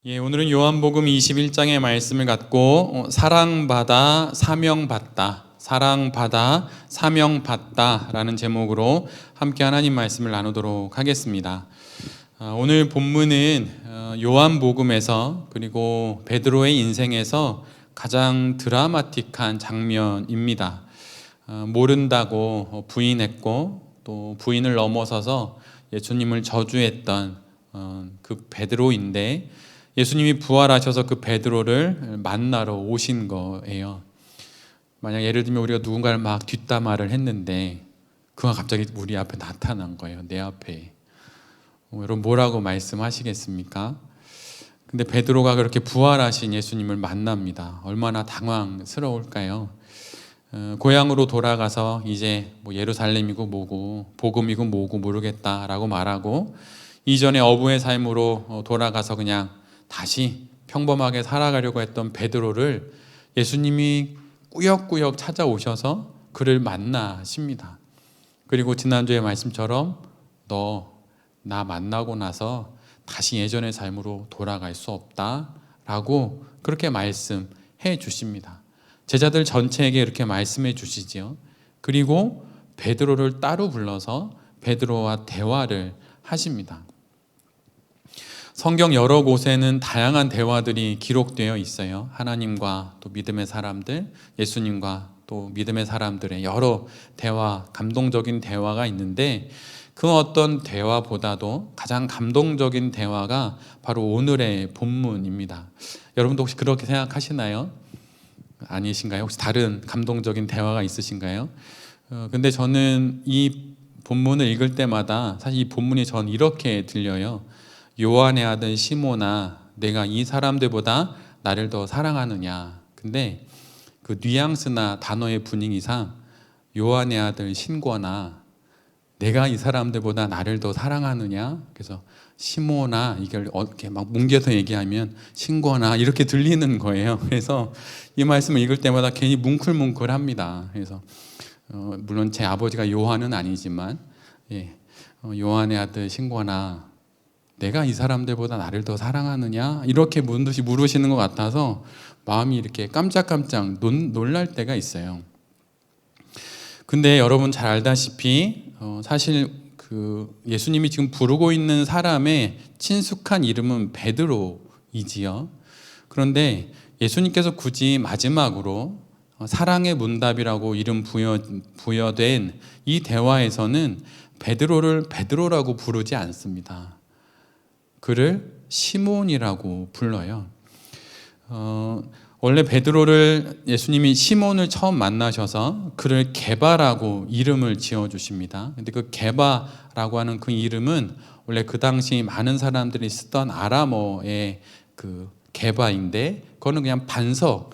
오늘은 요한복음 21장의 말씀을 갖고 사랑받아 사명받다, 사랑받아 사명받다라는 제목으로 함께 하나님 말씀을 나누도록 하겠습니다. 오늘 본문은 요한복음에서 그리고 베드로의 인생에서 가장 드라마틱한 장면입니다. 모른다고 부인했고 또 부인을 넘어서서 예수님을 저주했던 그 베드로인데, 예수님이 부활하셔서 그 베드로를 만나러 오신 거예요. 만약 예를 들면 우리가 누군가를 막 뒷담화를 했는데 그가 갑자기 우리 앞에 나타난 거예요. 내 앞에. 여러분 뭐라고 말씀하시겠습니까? 근데 베드로가 그렇게 부활하신 예수님을 만납니다. 얼마나 당황스러울까요? 고향으로 돌아가서 이제 뭐 예루살렘이고 뭐고 복음이고 뭐고 모르겠다라고 말하고, 이전에 어부의 삶으로 돌아가서 그냥 다시 평범하게 살아가려고 했던 베드로를 예수님이 꾸역꾸역 찾아오셔서 그를 만나십니다. 그리고 지난주의 말씀처럼 너 나 만나고 나서 다시 예전의 삶으로 돌아갈 수 없다 라고 그렇게 말씀해 주십니다. 제자들 전체에게 이렇게 말씀해 주시지요. 그리고 베드로를 따로 불러서 베드로와 대화를 하십니다. 성경 여러 곳에는 다양한 대화들이 기록되어 있어요. 하나님과 또 믿음의 사람들, 예수님과 또 믿음의 사람들의 여러 대화, 감동적인 대화가 있는데, 그 어떤 대화보다도 가장 감동적인 대화가 바로 오늘의 본문입니다. 여러분도 혹시 그렇게 생각하시나요? 아니신가요? 혹시 다른 감동적인 대화가 있으신가요? 근데 저는 이 본문을 읽을 때마다 사실 이 본문이 전 이렇게 들려요. 요한의 아들 시몬아, 내가 이 사람들보다 나를 더 사랑하느냐. 근데 그 뉘앙스나 단어의 분위기상 요한의 아들 신권아, 내가 이 사람들보다 나를 더 사랑하느냐. 그래서 시몬아, 이걸 이렇게 막 뭉개서 얘기하면 신권아 이렇게 들리는 거예요. 그래서 이 말씀을 읽을 때마다 괜히 뭉클뭉클합니다. 그래서 물론 제 아버지가 요한은 아니지만 요한의 아들 신권아, 내가 이 사람들보다 나를 더 사랑하느냐? 이렇게 묻듯이 물으시는 것 같아서 마음이 이렇게 깜짝깜짝 놀랄 때가 있어요. 근데 여러분 잘 알다시피 사실 그 예수님이 지금 부르고 있는 사람의 친숙한 이름은 베드로이지요. 그런데 예수님께서 굳이 마지막으로 사랑의 문답이라고 이름 부여된 이 대화에서는 베드로를 베드로라고 부르지 않습니다. 그를 시몬이라고 불러요. 원래 베드로를 예수님이 시몬을 처음 만나셔서 그를 게바라고 이름을 지어주십니다. 근데 그 게바라고 하는 그 이름은 원래 그 당시 많은 사람들이 쓰던 아람어의 그 게바인데, 그거는 그냥 반석,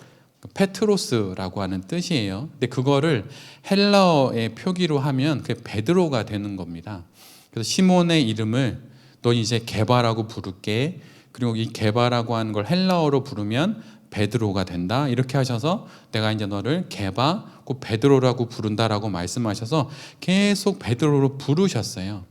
페트로스라고 하는 뜻이에요. 근데 그거를 헬라어의 표기로 하면 그게 베드로가 되는 겁니다. 그래서 시몬의 이름을 너 이제 게바라고 부를게. 그리고 이 게바라고 하는 걸 헬라어로 부르면 베드로가 된다. 이렇게 하셔서 내가 이제 너를 게바, 곧 베드로라고 부른다라고 말씀하셔서 계속 베드로로 부르셨어요.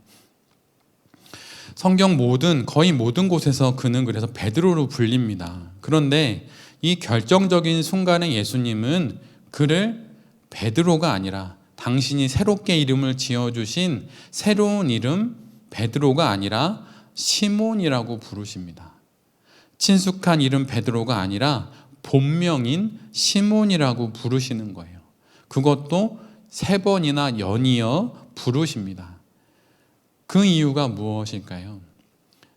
성경 거의 모든 곳에서 그는 그래서 베드로로 불립니다. 그런데 이 결정적인 순간에 예수님은 그를 베드로가 아니라 당신이 새롭게 이름을 지어주신 새로운 이름 베드로가 아니라 시몬이라고 부르십니다. 친숙한 이름 베드로가 아니라 본명인 시몬이라고 부르시는 거예요. 그것도 3번이나 연이어 부르십니다. 그 이유가 무엇일까요?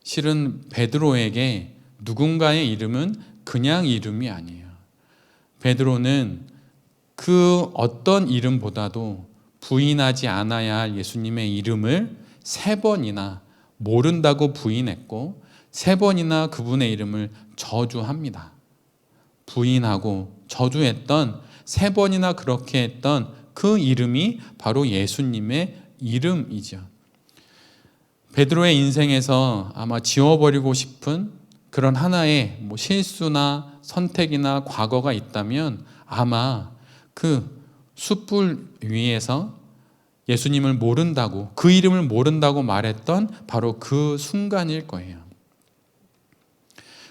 실은 베드로에게 누군가의 이름은 그냥 이름이 아니에요. 베드로는 그 어떤 이름보다도 부인하지 않아야 할 예수님의 이름을 3번이나 모른다고 부인했고 3번이나 그분의 이름을 저주합니다. 부인하고 저주했던 3번이나 그렇게 했던 그 이름이 바로 예수님의 이름이죠. 베드로의 인생에서 아마 지워버리고 싶은 그런 하나의 실수나 선택이나 과거가 있다면 아마 그 숯불 위에서 예수님을 모른다고, 그 이름을 모른다고 말했던 바로 그 순간일 거예요.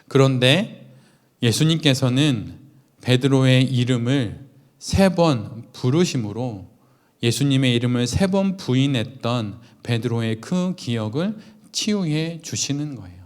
그런데 예수님께서는 베드로의 이름을 3번 부르심으로 예수님의 이름을 3번 부인했던 베드로의 그 기억을 치유해 주시는 거예요.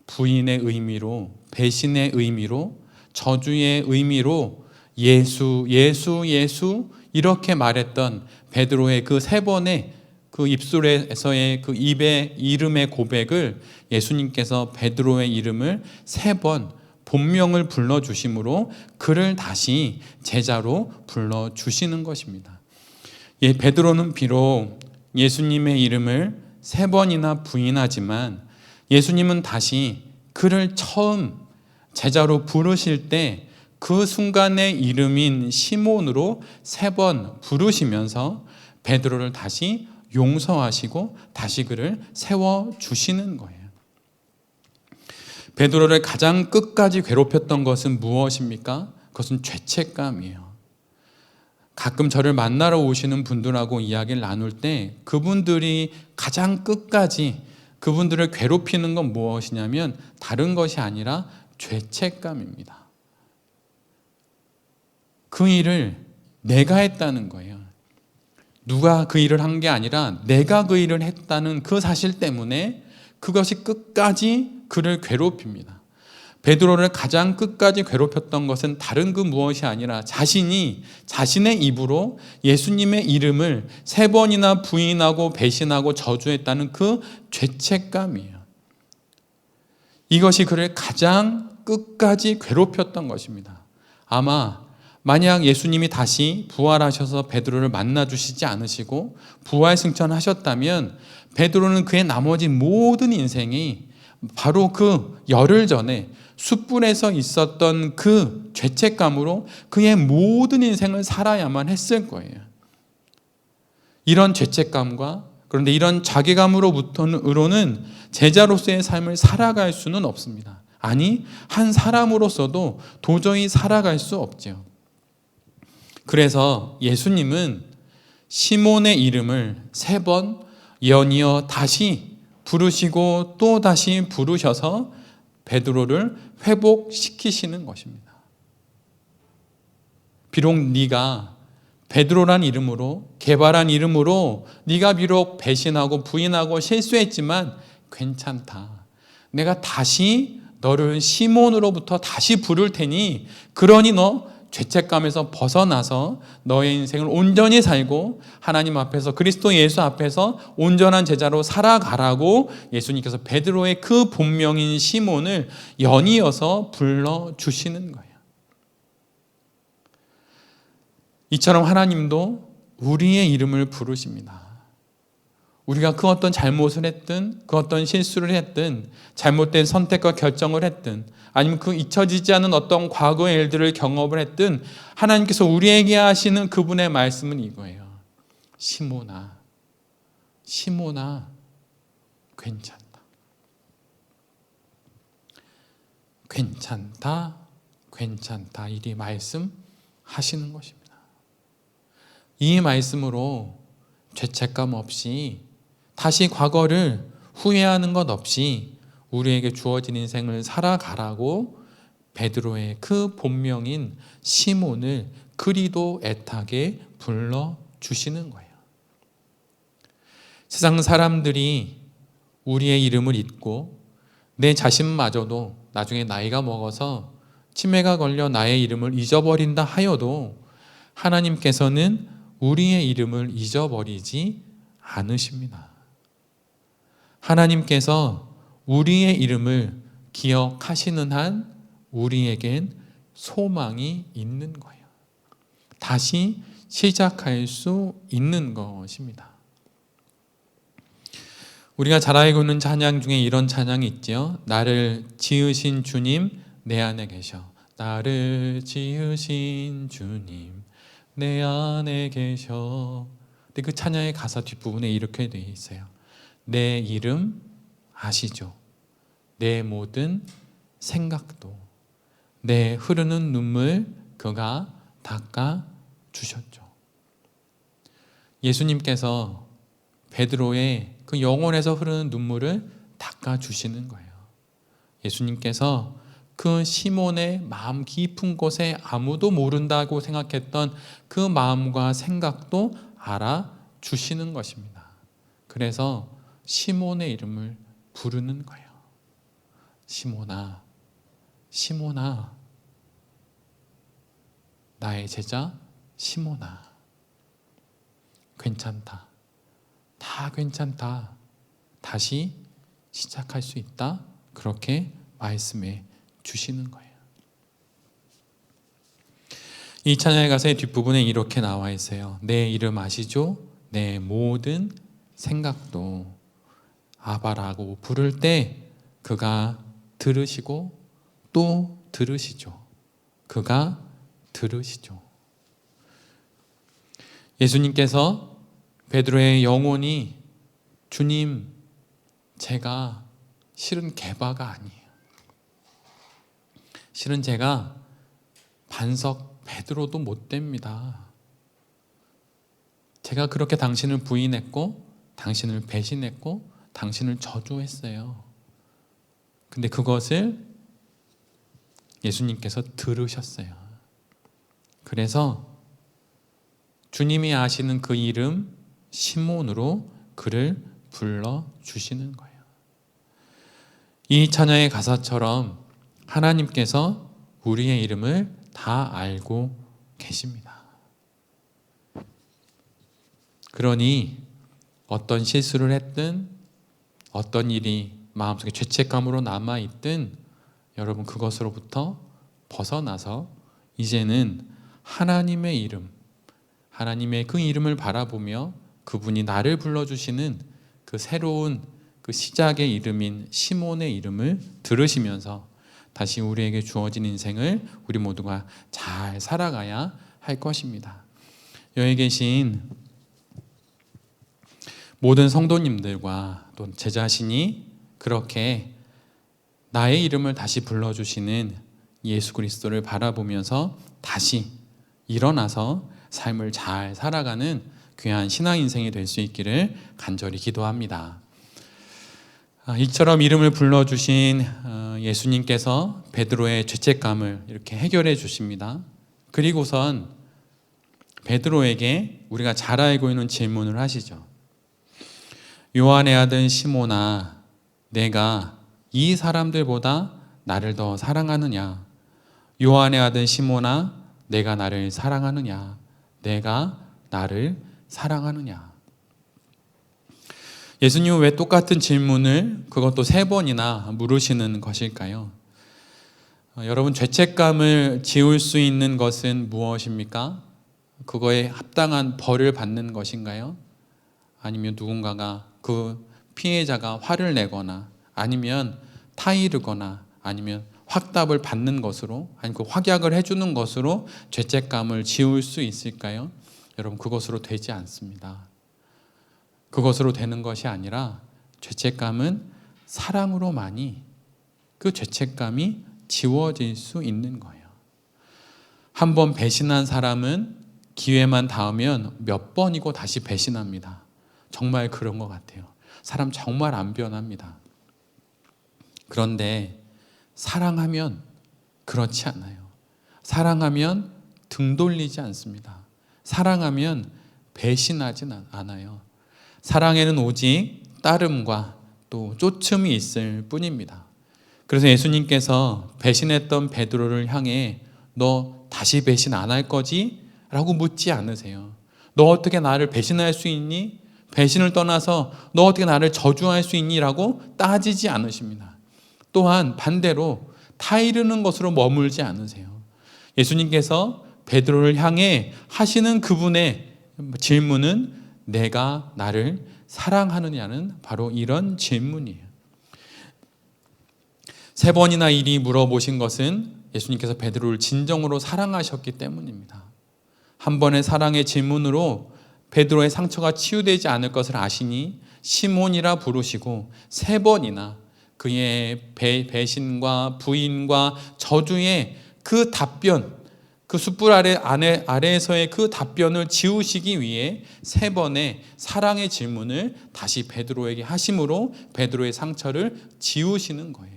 부인의 의미로, 배신의 의미로, 저주의 의미로 예수, 예수, 예수 이렇게 말했던 베드로의 그 3번의 그 입술에서의 그 입의 이름의 고백을 예수님께서 베드로의 이름을 3번 본명을 불러주심으로 그를 다시 제자로 불러주시는 것입니다. 베드로는 비록 예수님의 이름을 3번이나 부인하지만 예수님은 다시 그를 처음 제자로 부르실 때 그 순간의 이름인 시몬으로 3번 부르시면서 베드로를 다시 용서하시고 다시 그를 세워주시는 거예요. 베드로를 가장 끝까지 괴롭혔던 것은 무엇입니까? 그것은 죄책감이에요. 가끔 저를 만나러 오시는 분들하고 이야기를 나눌 때 그분들이 가장 끝까지 그분들을 괴롭히는 건 무엇이냐면 다른 것이 아니라 죄책감입니다. 그 일을 내가 했다는 거예요. 누가 그 일을 한 게 아니라 내가 그 일을 했다는 그 사실 때문에 그것이 끝까지 그를 괴롭힙니다. 베드로를 가장 끝까지 괴롭혔던 것은 다른 그 무엇이 아니라 자신이 자신의 입으로 예수님의 이름을 3번이나 부인하고 배신하고 저주했다는 그 죄책감이에요. 이것이 그를 가장 끝까지 괴롭혔던 것입니다. 아마 만약 예수님이 다시 부활하셔서 베드로를 만나주시지 않으시고 부활승천하셨다면 베드로는 그의 나머지 모든 인생이 바로 그 열흘 전에 숯불에서 있었던 그 죄책감으로 그의 모든 인생을 살아야만 했을 거예요. 이런 죄책감과 그런데 이런 자괴감으로는 제자로서의 삶을 살아갈 수는 없습니다. 아니, 한 사람으로서도 도저히 살아갈 수 없죠. 그래서 예수님은 시몬의 이름을 3번 연이어 다시 부르시고 또 다시 부르셔서 베드로를 회복시키시는 것입니다. 비록 네가 베드로란 이름으로 개발한 이름으로 네가 비록 배신하고 부인하고 실수했지만 괜찮다. 내가 다시 너를 시몬으로부터 다시 부를 테니 그러니 너 죄책감에서 벗어나서 너의 인생을 온전히 살고 하나님 앞에서 그리스도 예수 앞에서 온전한 제자로 살아가라고 예수님께서 베드로의 그 본명인 시몬을 연이어서 불러주시는 거예요. 이처럼 하나님도 우리의 이름을 부르십니다. 우리가 그 어떤 잘못을 했든 그 어떤 실수를 했든 잘못된 선택과 결정을 했든 아니면 그 잊혀지지 않은 어떤 과거의 일들을 경험을 했든 하나님께서 우리에게 하시는 그분의 말씀은 이거예요. 시몬아, 시몬아, 괜찮다. 괜찮다, 괜찮다. 이리 말씀하시는 것입니다. 이 말씀으로 죄책감 없이 다시 과거를 후회하는 것 없이 우리에게 주어진 인생을 살아가라고 베드로의 그 본명인 시몬을 그리도 애타게 불러주시는 거예요. 세상 사람들이 우리의 이름을 잊고 내 자신마저도 나중에 나이가 먹어서 치매가 걸려 나의 이름을 잊어버린다 하여도 하나님께서는 우리의 이름을 잊어버리지 않으십니다. 하나님께서 우리의 이름을 기억하시는 한 우리에겐 소망이 있는 거예요. 다시 시작할 수 있는 것입니다. 우리가 잘 알고 있는 찬양 중에 이런 찬양이 있죠. 나를 지으신 주님 내 안에 계셔. 나를 지으신 주님 내 안에 계셔. 근데 그 찬양의 가사 뒷부분에 이렇게 되어 있어요. 내 이름 아시죠? 내 모든 생각도 내 흐르는 눈물 그가 닦아 주셨죠. 예수님께서 베드로의 그 영혼에서 흐르는 눈물을 닦아 주시는 거예요. 예수님께서 그 시몬의 마음 깊은 곳에 아무도 모른다고 생각했던 그 마음과 생각도 알아주시는 것입니다. 그래서 시몬의 이름을 부르는 거예요. 시몬아, 시몬아, 나의 제자 시몬아, 괜찮다, 다 괜찮다, 다시 시작할 수 있다, 그렇게 말씀해 주시는 거예요. 이 찬양의 가사의 뒷부분에 이렇게 나와 있어요. 내 이름 아시죠? 내 모든 생각도. 아바라고 부를 때 그가 들으시고 또 들으시죠. 그가 들으시죠. 예수님께서 베드로의 영혼이 주님, 제가 실은 개바가 아니에요. 실은 제가 반석 베드로도 못 됩니다. 제가 그렇게 당신을 부인했고 당신을 배신했고 당신을 저주했어요. 근데 그것을 예수님께서 들으셨어요. 그래서 주님이 아시는 그 이름 시몬으로 그를 불러주시는 거예요. 이 찬양의 가사처럼 하나님께서 우리의 이름을 다 알고 계십니다. 그러니 어떤 실수를 했든 어떤 일이 마음속에 죄책감으로 남아있든 여러분 그것으로부터 벗어나서 이제는 하나님의 이름, 하나님의 그 이름을 바라보며 그분이 나를 불러주시는 그 새로운 그 시작의 이름인 시몬의 이름을 들으시면서 다시 우리에게 주어진 인생을 우리 모두가 잘 살아가야 할 것입니다. 여기 계신 모든 성도님들과 또 제 자신이 그렇게 나의 이름을 다시 불러주시는 예수 그리스도를 바라보면서 다시 일어나서 삶을 잘 살아가는 귀한 신앙 인생이 될 수 있기를 간절히 기도합니다. 이처럼 이름을 불러주신 예수님께서 베드로의 죄책감을 이렇게 해결해 주십니다. 그리고선 베드로에게 우리가 잘 알고 있는 질문을 하시죠. 요한의 아들 시몬아, 내가 이 사람들보다 나를 더 사랑하느냐? 요한의 아들 시몬아, 내가 나를 사랑하느냐? 내가 나를 사랑하느냐? 예수님은 왜 똑같은 질문을 그것도 3번이나 물으시는 것일까요? 여러분, 죄책감을 지울 수 있는 것은 무엇입니까? 그거에 합당한 벌을 받는 것인가요? 아니면 누군가가 그 피해자가 화를 내거나 아니면 타이르거나 아니면 확답을 받는 것으로 아니면 그 확약을 해주는 것으로 죄책감을 지울 수 있을까요? 여러분, 그것으로 되지 않습니다. 그것으로 되는 것이 아니라 죄책감은 사랑으로만이 그 죄책감이 지워질 수 있는 거예요. 한 번 배신한 사람은 기회만 닿으면 몇 번이고 다시 배신합니다. 정말 그런 것 같아요. 사람 정말 안 변합니다. 그런데 사랑하면 그렇지 않아요. 사랑하면 등 돌리지 않습니다. 사랑하면 배신하진 않아요. 사랑에는 오직 따름과 또 쫓음이 있을 뿐입니다. 그래서 예수님께서 배신했던 베드로를 향해 너 다시 배신 안 할 거지? 라고 묻지 않으세요. 너 어떻게 나를 배신할 수 있니? 배신을 떠나서 너 어떻게 나를 저주할 수 있니? 라고 따지지 않으십니다. 또한 반대로 타이르는 것으로 머물지 않으세요. 예수님께서 베드로를 향해 하시는 그분의 질문은 내가 나를 사랑하느냐는 바로 이런 질문이에요. 3번이나 이리 물어보신 것은 예수님께서 베드로를 진정으로 사랑하셨기 때문입니다. 한 번의 사랑의 질문으로 베드로의 상처가 치유되지 않을 것을 아시니 시몬이라 부르시고 3번이나 그의 배신과 부인과 저주의 그 답변, 그 숯불 아래에서의 그 답변을 지우시기 위해 3번의 사랑의 질문을 다시 베드로에게 하심으로 베드로의 상처를 지우시는 거예요.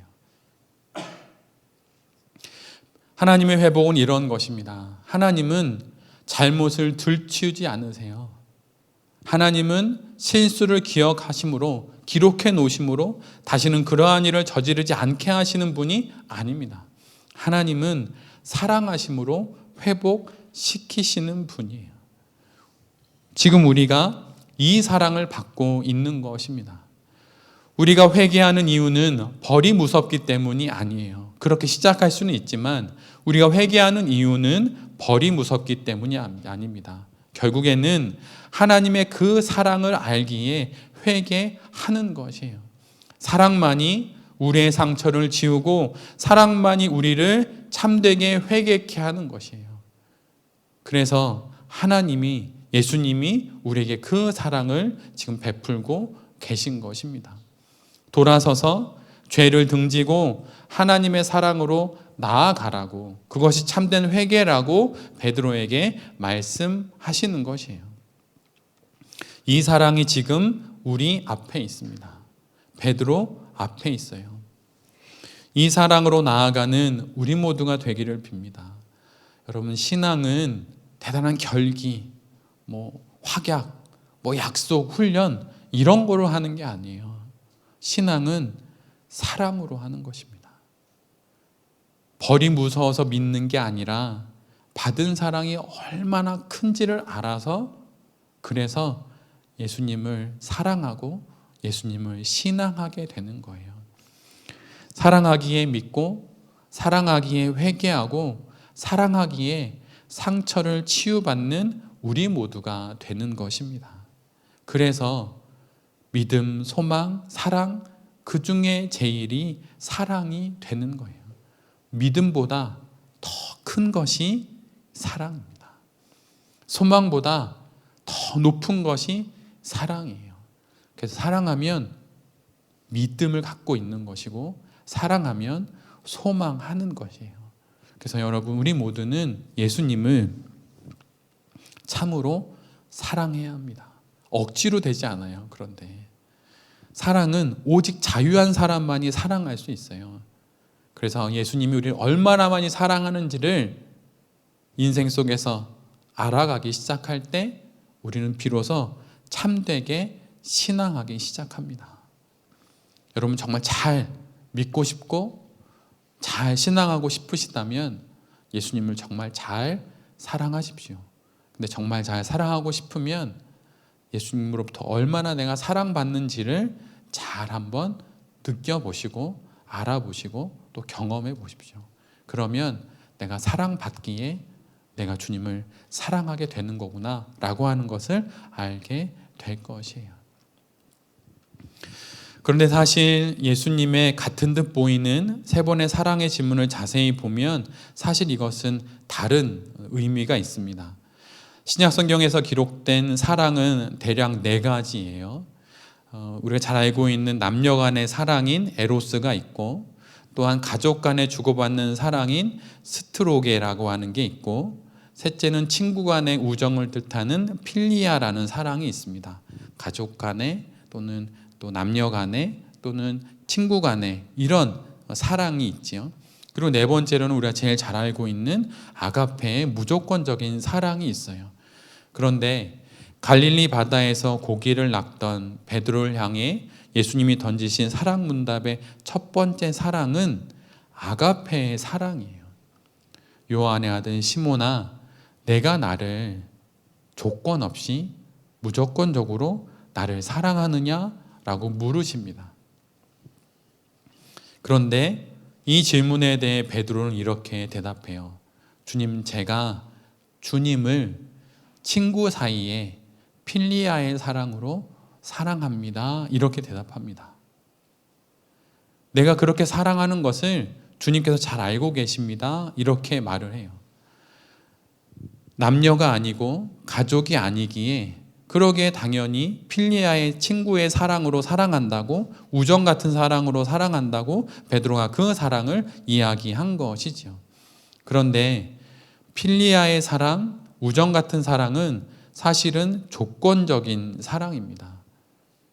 하나님의 회복은 이런 것입니다. 하나님은 잘못을 들추지 않으세요. 하나님은 실수를 기억하심으로, 기록해 놓으심으로 다시는 그러한 일을 저지르지 않게 하시는 분이 아닙니다. 하나님은 사랑하심으로 회복시키시는 분이에요. 지금 우리가 이 사랑을 받고 있는 것입니다. 우리가 회개하는 이유는 벌이 무섭기 때문이 아니에요. 그렇게 시작할 수는 있지만 우리가 회개하는 이유는 벌이 무섭기 때문이 아닙니다. 결국에는 하나님의 그 사랑을 알기에 회개하는 것이에요. 사랑만이 우리의 상처를 지우고 사랑만이 우리를 참되게 회개케 하는 것이에요. 그래서 하나님이, 예수님이 우리에게 그 사랑을 지금 베풀고 계신 것입니다. 돌아서서 죄를 등지고 하나님의 사랑으로 나아가라고, 그것이 참된 회개라고 베드로에게 말씀하시는 것이에요. 이 사랑이 지금 우리 앞에 있습니다. 베드로 앞에 있어요. 이 사랑으로 나아가는 우리 모두가 되기를 빕니다. 여러분, 신앙은 대단한 결기, 확약, 약속, 훈련 이런 거로 하는 게 아니에요. 신앙은 사랑으로 하는 것입니다. 벌이 무서워서 믿는 게 아니라 받은 사랑이 얼마나 큰지를 알아서, 그래서 예수님을 사랑하고 예수님을 신앙하게 되는 거예요. 사랑하기에 믿고, 사랑하기에 회개하고, 사랑하기에 상처를 치유받는 우리 모두가 되는 것입니다. 그래서 믿음, 소망, 사랑, 그 중에 제일이 사랑이 되는 거예요. 믿음보다 더 큰 것이 사랑입니다. 소망보다 더 높은 것이 사랑이에요. 그래서 사랑하면 믿음을 갖고 있는 것이고, 사랑하면 소망하는 것이에요. 그래서 여러분, 우리 모두는 예수님을 참으로 사랑해야 합니다. 억지로 되지 않아요. 그런데 사랑은 오직 자유한 사람만이 사랑할 수 있어요. 그래서 예수님이 우리를 얼마나 많이 사랑하는지를 인생 속에서 알아가기 시작할 때 우리는 비로소 참되게 신앙하기 시작합니다. 여러분, 정말 잘 믿고 싶고 잘 신앙하고 싶으시다면 예수님을 정말 잘 사랑하십시오. 근데 정말 잘 사랑하고 싶으면 예수님으로부터 얼마나 내가 사랑받는지를 잘 한번 느껴보시고 알아보시고 또 경험해 보십시오. 그러면 내가 사랑받기에 내가 주님을 사랑하게 되는 거구나 라고 하는 것을 알게 될 것이에요. 그런데 사실 예수님의 같은 듯 보이는 세 번의 사랑의 지문을 자세히 보면 사실 이것은 다른 의미가 있습니다. 신약 성경에서 기록된 사랑은 대략 4가지예요. 우리가 잘 알고 있는 남녀 간의 사랑인 에로스가 있고, 또한 가족 간에 주고받는 사랑인 스트로게라고 하는 게 있고, 셋째는 친구 간의 우정을 뜻하는 필리아라는 사랑이 있습니다. 가족 간에 또는 또 남녀 간에 또는 친구 간에 이런 사랑이 있지요. 그리고 4번째로는 우리가 제일 잘 알고 있는 아가페의 무조건적인 사랑이 있어요. 그런데 갈릴리 바다에서 고기를 낚던 베드로를 향해 예수님이 던지신 사랑 문답의 첫 번째 사랑은 아가페의 사랑이에요. 요한의 아들 시몬아, 내가 나를 조건 없이 무조건적으로 나를 사랑하느냐라고 물으십니다. 그런데 이 질문에 대해 베드로는 이렇게 대답해요. 주님, 제가 주님을 친구 사이에 필리아의 사랑으로 사랑합니다. 이렇게 대답합니다. 내가 그렇게 사랑하는 것을 주님께서 잘 알고 계십니다. 이렇게 말을 해요. 남녀가 아니고 가족이 아니기에 그러기에 당연히 필리아의 친구의 사랑으로 사랑한다고, 우정 같은 사랑으로 사랑한다고 베드로가 그 사랑을 이야기한 것이죠. 그런데 필리아의 사랑, 우정 같은 사랑은 사실은 조건적인 사랑입니다.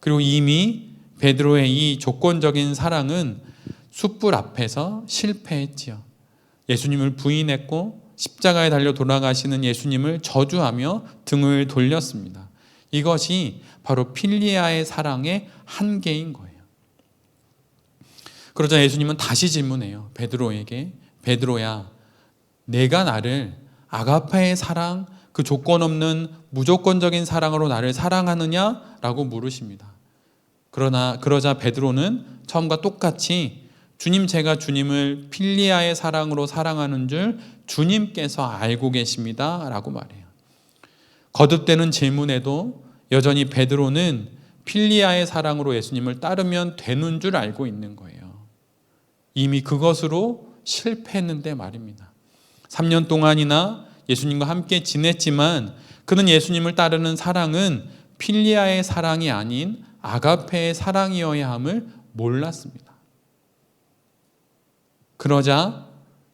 그리고 이미 베드로의 이 조건적인 사랑은 숯불 앞에서 실패했지요. 예수님을 부인했고 십자가에 달려 돌아가시는 예수님을 저주하며 등을 돌렸습니다. 이것이 바로 필리아의 사랑의 한계인 거예요. 그러자 예수님은 다시 질문해요. 베드로에게, 베드로야, 내가 나를 아가페의 사랑, 그 조건 없는 무조건적인 사랑으로 나를 사랑하느냐라고 물으십니다. 그러자 베드로는 처음과 똑같이 주님, 제가 주님을 필리아의 사랑으로 사랑하는 줄 주님께서 알고 계십니다 라고 말해요. 거듭되는 질문에도 여전히 베드로는 필리아의 사랑으로 예수님을 따르면 되는 줄 알고 있는 거예요. 이미 그것으로 실패했는데 말입니다. 3년 동안이나 예수님과 함께 지냈지만 그는 예수님을 따르는 사랑은 필리아의 사랑이 아닌 아가페의 사랑이어야 함을 몰랐습니다. 그러자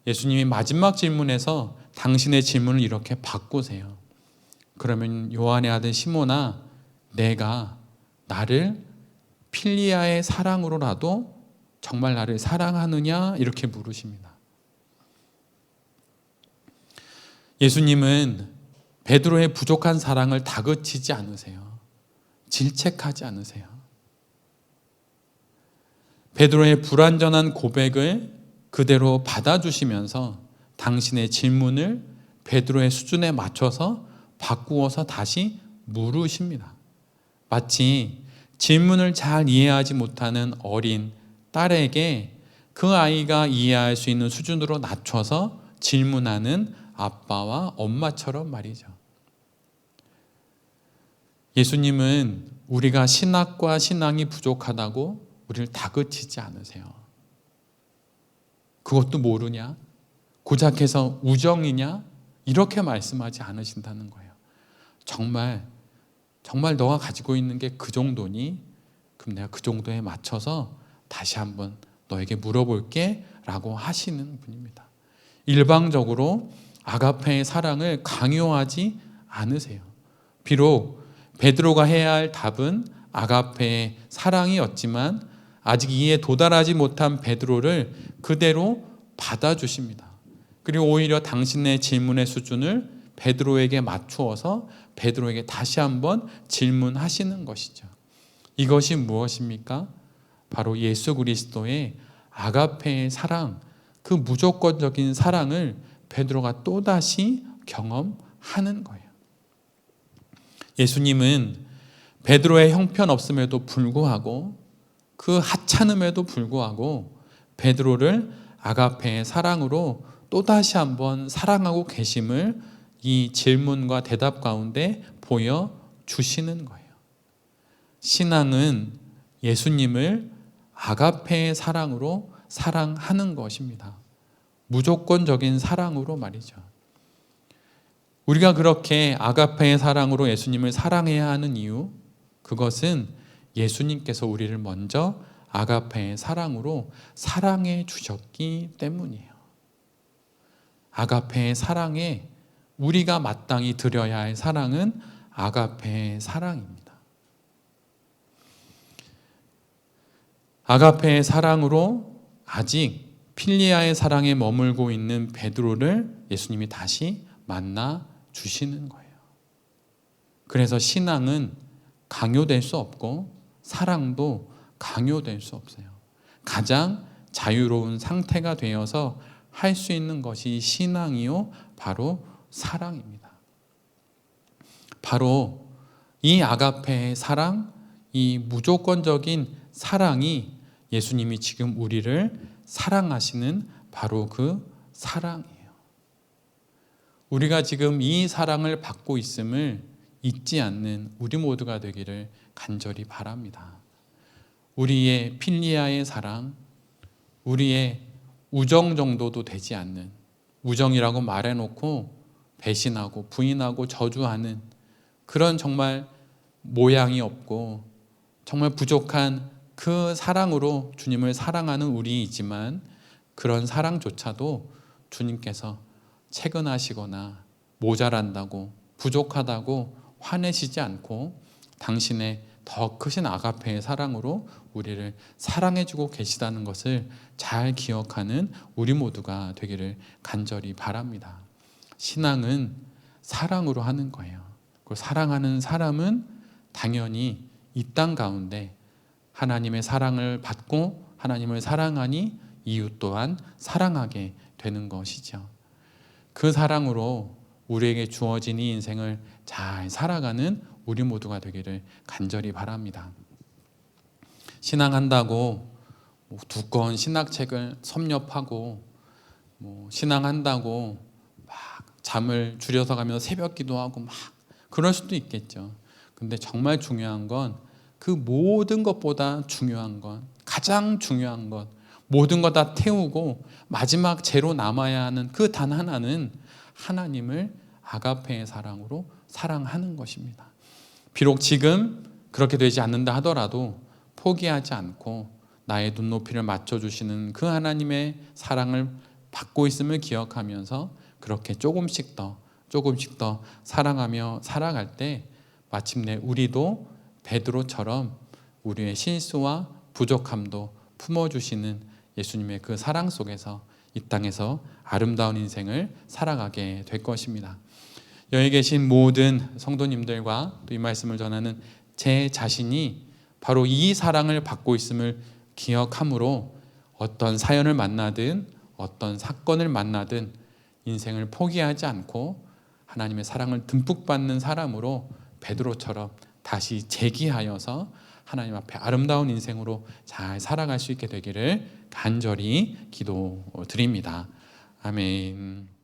예수님이 마지막 질문에서 당신의 질문을 이렇게 바꾸세요. 그러면 요한의 아들 시몬아, 내가 나를 필리아의 사랑으로라도 정말 나를 사랑하느냐? 이렇게 물으십니다. 예수님은 베드로의 부족한 사랑을 다그치지 않으세요. 질책하지 않으세요. 베드로의 불완전한 고백을 그대로 받아주시면서 당신의 질문을 베드로의 수준에 맞춰서 바꾸어서 다시 물으십니다. 마치 질문을 잘 이해하지 못하는 어린 딸에게 그 아이가 이해할 수 있는 수준으로 낮춰서 질문하는 아빠와 엄마처럼 말이죠. 예수님은 우리가 신학과 신앙이 부족하다고 우리를 다그치지 않으세요. 그것도 모르냐? 고작해서 우정이냐? 이렇게 말씀하지 않으신다는 거예요. 정말 너가 가지고 있는 게 그 정도니? 그럼 내가 그 정도에 맞춰서 다시 한번 너에게 물어볼게 라고 하시는 분입니다. 일방적으로 아가페의 사랑을 강요하지 않으세요. 비록 베드로가 해야 할 답은 아가페의 사랑이었지만 아직 이에 도달하지 못한 베드로를 그대로 받아주십니다. 그리고 오히려 당신의 질문의 수준을 베드로에게 맞추어서 베드로에게 다시 한번 질문하시는 것이죠. 이것이 무엇입니까? 바로 예수 그리스도의 아가페의 사랑, 그 무조건적인 사랑을 베드로가 또다시 경험하는 거예요. 예수님은 베드로의 형편없음에도 불구하고 그 하찮음에도 불구하고 베드로를 아가페의 사랑으로 또다시 한번 사랑하고 계심을 이 질문과 대답 가운데 보여주시는 거예요. 신앙은 예수님을 아가페의 사랑으로 사랑하는 것입니다. 무조건적인 사랑으로 말이죠. 우리가 그렇게 아가페의 사랑으로 예수님을 사랑해야 하는 이유, 그것은 예수님께서 우리를 먼저 아가페의 사랑으로 사랑해 주셨기 때문이에요. 아가페의 사랑에 우리가 마땅히 드려야 할 사랑은 아가페의 사랑입니다. 아가페의 사랑으로 아직 필리아의 사랑에 머물고 있는 베드로를 예수님이 다시 만나 주시는 거예요. 그래서 신앙은 강요될 수 없고 사랑도 강요될 수 없어요. 가장 자유로운 상태가 되어서 할 수 있는 것이 신앙이요, 바로 사랑입니다. 바로 이 아가페의 사랑, 이 무조건적인 사랑이 예수님이 지금 우리를 사랑하시는 바로 그 사랑이에요. 우리가 지금 이 사랑을 받고 있음을 잊지 않는 우리 모두가 되기를 간절히 바랍니다. 우리의 필리아의 사랑, 우리의 우정 정도도 되지 않는, 우정이라고 말해놓고 배신하고 부인하고 저주하는 그런 정말 모양이 없고 정말 부족한 그 사랑으로 주님을 사랑하는 우리이지만, 그런 사랑조차도 주님께서 채근하시거나 모자란다고 부족하다고 화내시지 않고 당신의 더 크신 아가페의 사랑으로 우리를 사랑해주고 계시다는 것을 잘 기억하는 우리 모두가 되기를 간절히 바랍니다. 신앙은 사랑으로 하는 거예요. 그리고 사랑하는 사람은 당연히 이 땅 가운데 하나님의 사랑을 받고 하나님을 사랑하니 이웃 또한 사랑하게 되는 것이죠. 그 사랑으로 우리에게 주어진 이 인생을 잘 살아가는 우리 모두가 되기를 간절히 바랍니다. 신앙한다고 두꺼운 신학책을 섭렵하고 신앙한다고 막 잠을 줄여서 가면서 새벽 기도하고 막 그럴 수도 있겠죠. 근데 정말 중요한 건 그 모든 것보다 중요한 건, 가장 중요한 것, 모든 것 다 태우고 마지막 제로 남아야 하는 그 단 하나는 하나님을 아가페의 사랑으로 사랑하는 것입니다. 비록 지금 그렇게 되지 않는다 하더라도 포기하지 않고 나의 눈높이를 맞춰주시는 그 하나님의 사랑을 받고 있음을 기억하면서 그렇게 조금씩 더 사랑하며 살아갈 때 마침내 우리도 베드로처럼 우리의 실수와 부족함도 품어주시는 예수님의 그 사랑 속에서 이 땅에서 아름다운 인생을 살아가게 될 것입니다. 여기 계신 모든 성도님들과 또 이 말씀을 전하는 제 자신이 바로 이 사랑을 받고 있음을 기억함으로 어떤 사연을 만나든 어떤 사건을 만나든 인생을 포기하지 않고 하나님의 사랑을 듬뿍 받는 사람으로 베드로처럼 다시 재기하여서 하나님 앞에 아름다운 인생으로 잘 살아갈 수 있게 되기를 간절히 기도드립니다. 아멘.